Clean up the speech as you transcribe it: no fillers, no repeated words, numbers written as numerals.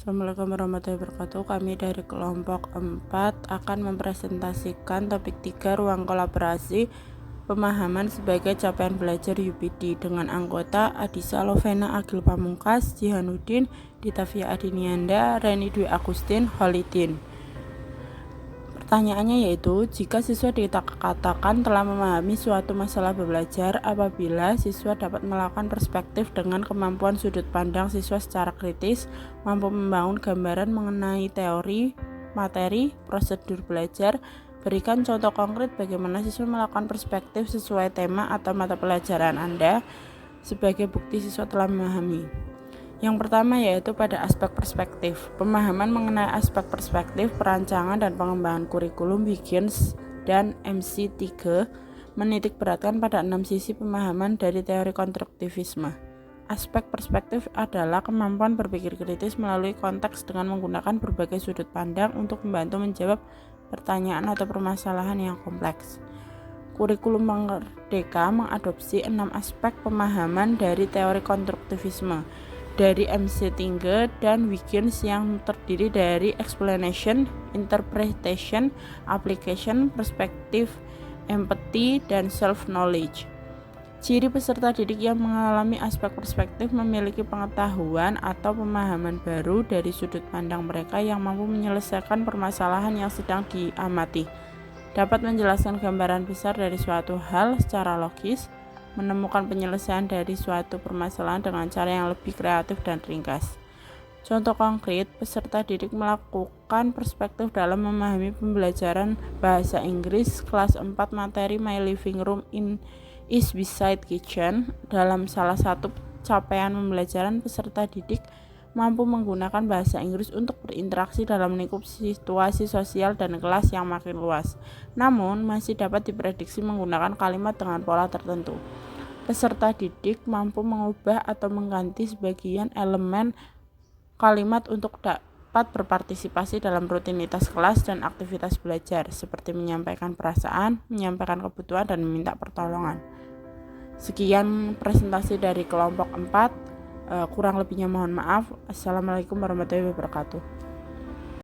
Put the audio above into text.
Assalamualaikum warahmatullahi wabarakatuh. Kami dari kelompok 4 akan mempresentasikan topik 3 ruang kolaborasi pemahaman sebagai capaian belajar UPD dengan anggota Adisa Lovena Agil Pamungkas, Jihanuddin, Ditavia Adinianda, Reni Dwi Agustin, Holidin. Pertanyaannya yaitu, jika siswa dikatakan telah memahami suatu masalah belajar apabila siswa dapat melakukan perspektif dengan kemampuan sudut pandang siswa secara kritis, mampu membangun gambaran mengenai teori, materi, prosedur belajar, berikan contoh konkret bagaimana siswa melakukan perspektif sesuai tema atau mata pelajaran Anda sebagai bukti siswa telah memahami. Yang pertama yaitu pada aspek perspektif. Pemahaman mengenai aspek perspektif, perancangan dan pengembangan kurikulum Wiggins dan MC3 menitik beratkan pada 6 sisi pemahaman dari teori konstruktivisme. Aspek perspektif adalah kemampuan berpikir kritis melalui konteks dengan menggunakan berbagai sudut pandang untuk membantu menjawab pertanyaan atau permasalahan yang kompleks. Kurikulum Merdeka mengadopsi 6 aspek pemahaman dari teori konstruktivisme dari MC3 dan Wiggins yang terdiri dari explanation, interpretation, application, perspective, empathy, dan self-knowledge. Ciri peserta didik yang mengalami aspek perspektif memiliki pengetahuan atau pemahaman baru dari sudut pandang mereka yang mampu menyelesaikan permasalahan yang sedang diamati, dapat menjelaskan gambaran besar dari suatu hal secara logis, menemukan penyelesaian dari suatu permasalahan dengan cara yang lebih kreatif dan ringkas. Contoh konkret, peserta didik melakukan perspektif dalam memahami pembelajaran bahasa Inggris kelas 4 materi My Living Room is Beside Kitchen. Dalam salah satu capaian pembelajaran, peserta didik mampu menggunakan bahasa Inggris untuk berinteraksi dalam lingkup situasi sosial dan kelas yang makin luas, namun masih dapat diprediksi menggunakan kalimat dengan pola tertentu. Peserta didik mampu mengubah atau mengganti sebagian elemen kalimat untuk dapat berpartisipasi dalam rutinitas kelas dan aktivitas belajar, seperti menyampaikan perasaan, menyampaikan kebutuhan, dan meminta pertolongan. Sekian presentasi dari kelompok 4. Kurang lebihnya mohon maaf. Assalamualaikum warahmatullahi wabarakatuh.